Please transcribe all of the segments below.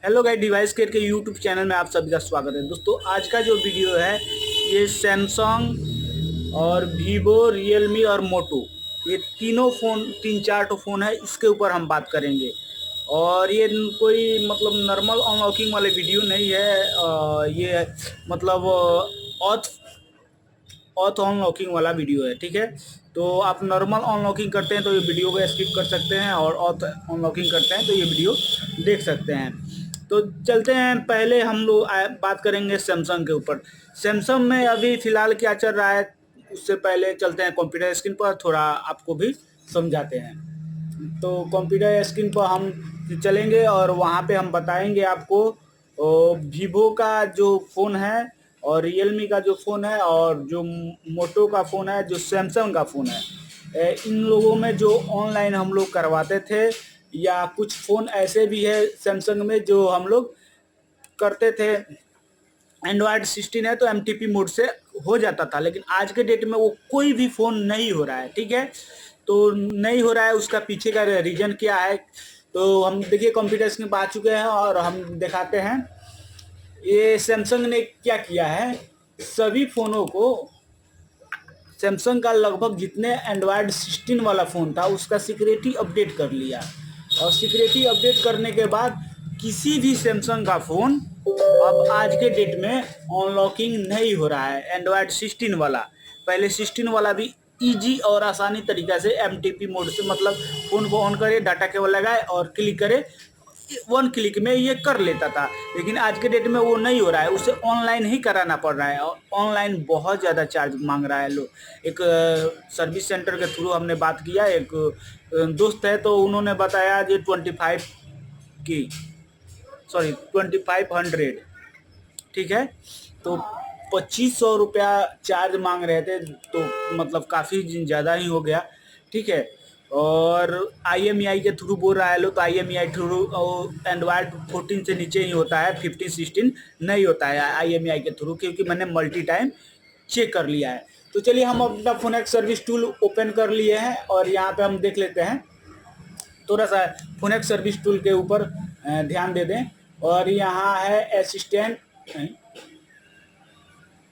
Hello guys, device care के YouTube channel में आप सभी का स्वागत है। दोस्तों, आज का जो वीडियो है ये सैमसंग और वीवो, रियलमी और मोटो, ये तीनों फ़ोन, तीन चार तो फ़ोन है, इसके ऊपर हम बात करेंगे। और ये कोई मतलब नॉर्मल अनलॉकिंग वाले वीडियो नहीं है। ये मतलब ऑथ ऑथ अनलॉकिंग वाला वीडियो है, ठीक है। तो आप नॉर्मल अनलॉकिंग करते हैं तो ये वीडियो को स्किप कर सकते हैं, और ऑथ अनलॉकिंग करते हैं तो ये वीडियो देख सकते हैं। तो चलते हैं, पहले हम लोग बात करेंगे सैमसंग के ऊपर। सैमसंग में अभी फ़िलहाल क्या चल रहा है, उससे पहले चलते हैं कंप्यूटर स्क्रीन पर, थोड़ा आपको भी समझाते हैं। तो कंप्यूटर स्क्रीन पर हम चलेंगे और वहाँ पे हम बताएंगे आपको वीवो का जो फ़ोन है, और रियलमी का जो फ़ोन है, और जो मोटो का फ़ोन है, जो सैमसंग का फ़ोन है। इन लोगों में जो ऑनलाइन हम लोग करवाते थे, या कुछ फ़ोन ऐसे भी है सैमसंग में जो हम लोग करते थे। एंड्रॉयड 16 है तो एमटीपी मोड से हो जाता था, लेकिन आज के डेट में वो कोई भी फ़ोन नहीं हो रहा है, ठीक है। तो नहीं हो रहा है, उसका पीछे का रीज़न क्या है। तो हम देखिए कंप्यूटर स्क्रीन पर आ चुके हैं और हम दिखाते हैं ये सैमसंग ने क्या किया है। सभी फ़ोनों को, सैमसंग का लगभग जितने एंड्रॉयड 16 वाला फ़ोन था उसका सिक्योरिटी अपडेट कर लिया। और सिक्योरिटी अपडेट करने के बाद किसी भी सैमसंग का फ़ोन अब आज के डेट में अनलॉकिंग नहीं हो रहा है। एंड्रॉयड 16 वाला, पहले 16 वाला भी इजी और आसानी तरीक़ा से एमटीपी मोड से, मतलब फ़ोन को ऑन करे, डाटा केबल लगाए और क्लिक करे, वन क्लिक में ये कर लेता था। लेकिन आज के डेट में वो नहीं हो रहा है, उसे ऑनलाइन ही कराना पड़ रहा है, और ऑनलाइन बहुत ज़्यादा चार्ज मांग रहा है लोग। एक सर्विस सेंटर के थ्रू हमने बात किया, एक दोस्त है तो उन्होंने बताया ये 25 की, सॉरी 2500, ठीक है। तो 2500 रुपया चार्ज मांग रहे थे, तो मतलब काफ़ी ज़्यादा ही हो गया, ठीक है। और IMEI के थ्रू बोल रहा है लो, तो IMEI थ्रू एंड्रॉयड 14 से नीचे ही होता है, 15 16 नहीं होता है IMEI के थ्रू, क्योंकि मैंने मल्टी टाइम चेक कर लिया है। तो चलिए, हम अपना फोनेक्स सर्विस टूल ओपन कर लिए हैं और यहाँ पे हम देख लेते हैं। थोड़ा सा फोनेक्स सर्विस टूल के ऊपर ध्यान दे दें, और यहाँ है असिस्टेंट।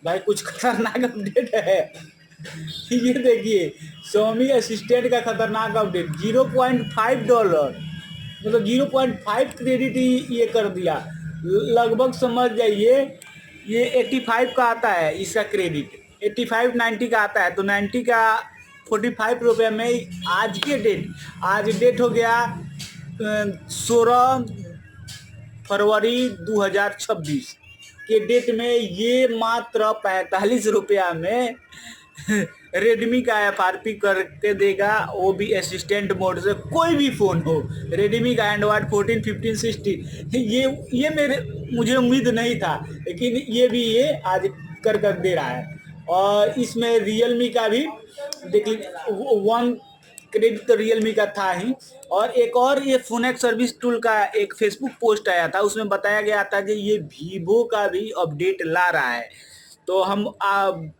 भाई कुछ खतरनाक अपडेट है। ये देखिए, Xiaomi असिस्टेंट का खतरनाक अपडेट, $0.5, मतलब 0.5 क्रेडिट ही ये कर दिया। लगभग समझ जाइए ये 85 का आता है इसका क्रेडिट, 85 90 का आता है, तो 90 का 45 रुपये में आज डेट हो गया 16 फरवरी 2026 के डेट में ये मात्र 45 रुपया में रेडमी का FRP करके देगा, वो भी असिस्टेंट मोड से। कोई भी फ़ोन हो, रेडमी का एंड्रॉयड 14 15 16, ये मुझे उम्मीद नहीं था, लेकिन ये आज कर दे रहा है। और इसमें रियलमी का भी देख लीजिए, वन क्रेडिट तो रियलमी का था ही। और एक और ये फोनेक्स सर्विस टूल का एक फेसबुक पोस्ट आया था, उसमें बताया गया था कि ये वीवो का भी अपडेट ला रहा है। तो हम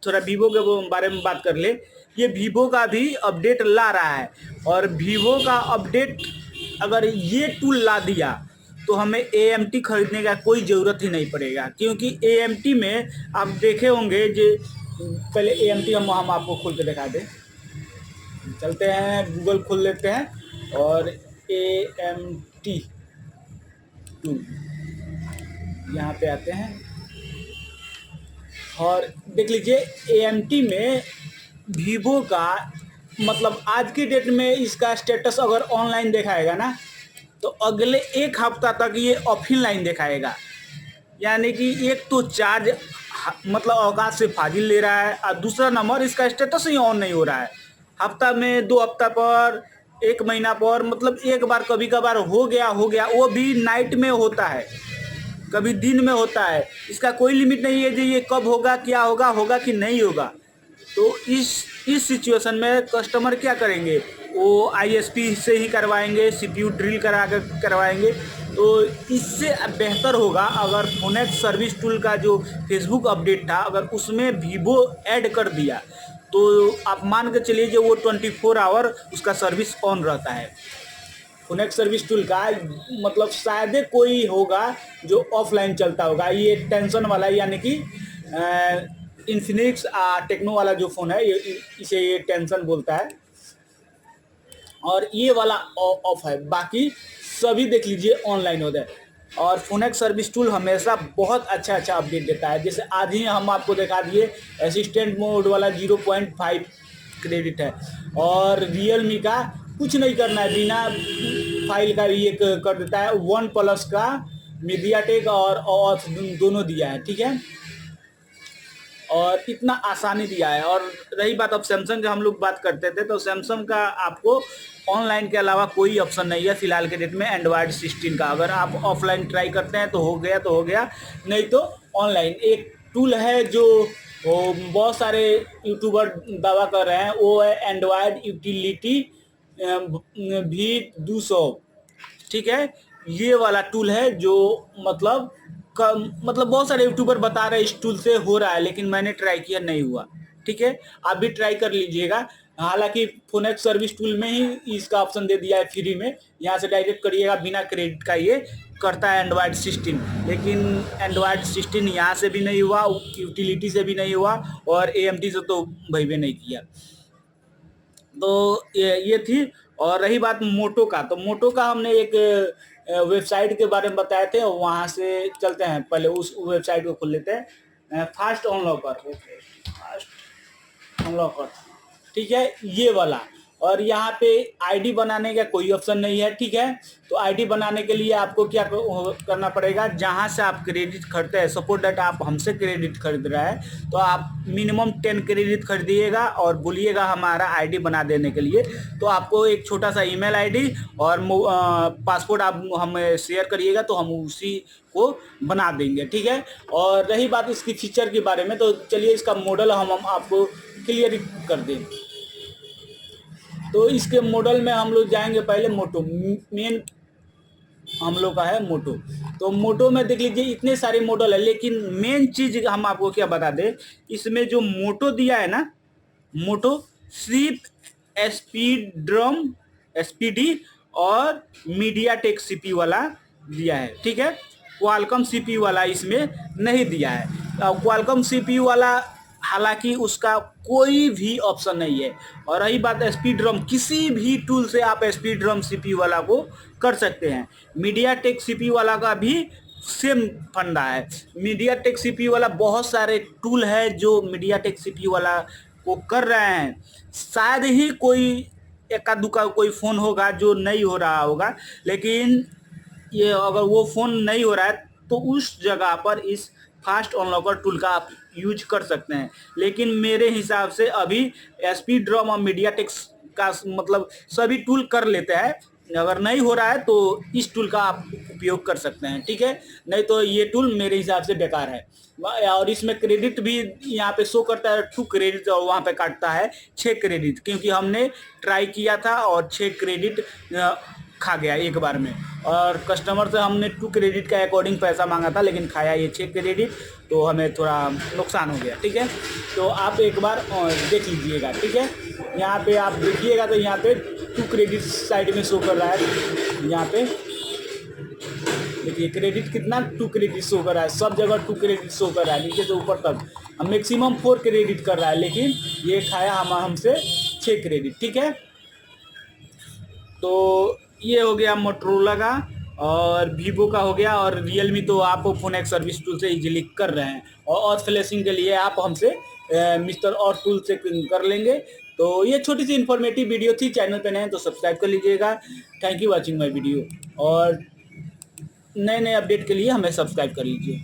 थोड़ा वीवो के बारे में बात कर ले। ये वीवो का भी अपडेट ला रहा है, और वीवो का अपडेट अगर ये टूल ला दिया तो हमें AMT खरीदने का कोई ज़रूरत ही नहीं पड़ेगा, क्योंकि AMT में आप देखे होंगे जो, पहले AMT हम आपको खोल के दिखा दें। चलते हैं, गूगल खोल लेते हैं और AMT टूल यहाँ पे आते हैं और देख लीजिए AMT में वीवो का, मतलब आज की डेट में इसका स्टेटस अगर ऑनलाइन दिखाएगा ना, तो अगले एक हफ्ता तक ये ऑफलाइन दिखाएगा। यानी कि एक तो चार्ज मतलब औकात से फाजिल ले रहा है, और दूसरा नंबर इसका स्टेटस ही ऑन नहीं हो रहा है। हफ्ता में, 2 हफ्ता पर, 1 महीना पर, मतलब एक बार कभी कभार हो गया, वो भी नाइट में होता है, कभी दिन में होता है। इसका कोई लिमिट नहीं है कि ये कब होगा, क्या होगा, होगा कि नहीं होगा। तो इस सिचुएशन में कस्टमर क्या करेंगे, वो ISP से ही करवाएंगे, CPU ड्रिल करा कर करवाएंगे। तो इससे बेहतर होगा अगर फोनेक्स सर्विस टूल का जो फेसबुक अपडेट था, अगर उसमें वीवो ऐड कर दिया, तो आप मान के चलिए कि वो 24 आवर उसका सर्विस ऑन रहता है। फोनेक्स सर्विस टूल का मतलब शायद ही कोई होगा जो ऑफलाइन चलता होगा। ये टेंशन वाला यानी कि इन्फिनिक्स टेक्नो वाला जो फ़ोन है इसे ये टेंशन बोलता है, और ये वाला ऑफ है, बाकी सभी देख लीजिए ऑनलाइन होता है। और फोनेक्स सर्विस टूल हमेशा बहुत अच्छा अच्छा अपडेट देता है। जैसे आज ही हम आपको दिखा दिए असिस्टेंट मोड वाला 0.5 क्रेडिट है, और रियलमी का कुछ नहीं करना है, बिना फाइल का ये कर देता है। वन प्लस का मीडियाटेक और ऑथ दोनों दिया है, ठीक है, और इतना आसानी दिया है। और रही बात अब सैमसंग का, हम लोग बात करते थे, तो सैमसंग का आपको ऑनलाइन के अलावा कोई ऑप्शन नहीं है फिलहाल के डेट में एंड्रॉयड 16 का। अगर आप ऑफलाइन ट्राई करते हैं तो हो गया, नहीं तो ऑनलाइन एक टूल है जो बहुत सारे यूट्यूबर दावा कर रहे हैं, वो है एंड्रॉयड यूटिलिटी V200, ठीक है। ये वाला टूल है जो मतलब बहुत सारे यूट्यूबर बता रहे हैं इस टूल से हो रहा है, लेकिन मैंने ट्राई किया, नहीं हुआ, ठीक है। आप भी ट्राई कर लीजिएगा। हालांकि फोनेक्स सर्विस टूल में ही इसका ऑप्शन दे दिया है फ्री में, यहाँ से डायरेक्ट करिएगा बिना क्रेडिट का, ये करता है एंड्रॉयड 16। लेकिन एंड्रॉयड 16 यहाँ से भी नहीं हुआ, यूटिलिटी से भी नहीं हुआ, और AMD से तो भाई भी नहीं किया। तो ये थी। और रही बात मोटो का, तो मोटो का हमने एक वेबसाइट के बारे में बताए थे, वहाँ से चलते हैं, पहले उस वेबसाइट को खोल लेते हैं। Fast unlocker, okay, fast unlocker, ठीक है, ये वाला। और यहाँ पे आईडी बनाने का कोई ऑप्शन नहीं है, ठीक है। तो आईडी बनाने के लिए आपको क्या करना पड़ेगा, जहाँ से आप क्रेडिट खरीदते हैं, सपोज दैट आप हमसे क्रेडिट खरीद रहा है, तो आप मिनिमम 10 क्रेडिट खरीदिएगा और बोलिएगा हमारा आईडी बना देने के लिए। तो आपको एक छोटा सा ईमेल आईडी और पासपोर्ट आप हमें शेयर करिएगा, तो हम उसी को बना देंगे, ठीक है। और रही बात इसकी फीचर के बारे में, तो चलिए इसका मॉडल हम आपको क्लियर कर दें। तो इसके मॉडल में हम लोग जाएंगे पहले मोटो, मेन हम लोग का है मोटो। तो मोटो में देख लीजिए इतने सारे मॉडल है, लेकिन मेन चीज़ हम आपको क्या बता दें, इसमें जो मोटो दिया है ना, मोटो सिर्फ SPD और मीडियाटेक CPU वाला दिया है, ठीक है। क्वालकॉम CPU वाला इसमें नहीं दिया है। क्वालकॉम CPU वाला हालांकि उसका कोई भी ऑप्शन नहीं है। और रही बात स्पीड-रम, किसी भी टूल से आप स्पीड-रम CPU वाला को कर सकते हैं। मीडियाटेक CPU वाला का भी सेम फंडा है। मीडियाटेक CPU वाला बहुत सारे टूल है जो मीडियाटेक CPU वाला को कर रहे हैं। शायद ही कोई एका दुका कोई फ़ोन होगा जो नहीं हो रहा होगा, लेकिन ये अगर वो फ़ोन नहीं हो रहा है तो उस जगह पर इस फास्ट अनलॉकर टूल का आप यूज कर सकते हैं। लेकिन मेरे हिसाब से अभी स्पीड-रम और मीडियाटेक का मतलब सभी टूल कर लेते हैं। अगर नहीं हो रहा है तो इस टूल का आप उपयोग कर सकते हैं, ठीक है। नहीं तो ये टूल मेरे हिसाब से बेकार है। और इसमें क्रेडिट भी यहाँ पे शो करता है 2 क्रेडिट, और वहाँ पे काटता है 6 क्रेडिट, क्योंकि हमने ट्राई किया था और 6 क्रेडिट खा गया एक बार में। और कस्टमर से हमने 2 क्रेडिट का अकॉर्डिंग पैसा मांगा था, लेकिन खाया ये 6 क्रेडिट, तो हमें थोड़ा नुकसान हो गया, ठीक है। तो आप एक बार देख लीजिएगा, ठीक है। यहाँ पे आप देखिएगा तो यहाँ पे 2 क्रेडिट साइड में शो कर रहा है। यहाँ पे देखिए क्रेडिट कितना, 2 क्रेडिट शो कर रहा है, सब जगह 2 क्रेडिट शो कर रहा है, नीचे से ऊपर तक। हम मैक्सिमम 4 क्रेडिट कर रहा है, लेकिन ये खाया हमसे 6 क्रेडिट, ठीक है। तो ये हो गया मोटरोला का, और वीवो का हो गया, और रियलमी तो आप फोनेक्स सर्विस टूल से इजीली कर रहे हैं। और फ्लैशिंग के लिए आप हमसे मिस्टर और टूल से कर लेंगे। तो ये छोटी सी इन्फॉर्मेटिव वीडियो थी। चैनल पे नए हैं तो सब्सक्राइब कर लीजिएगा। Thank you watching my video, और नए अपडेट के लिए हमें सब्सक्राइब कर लीजिए।